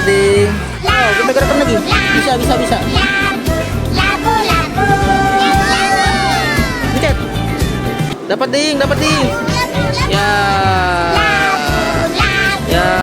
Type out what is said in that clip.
ding. Oh, kita gerakan lagi. Bisa, bisa, bisa. Pencet. Dapat ding, dapat ding. Ya. Ya.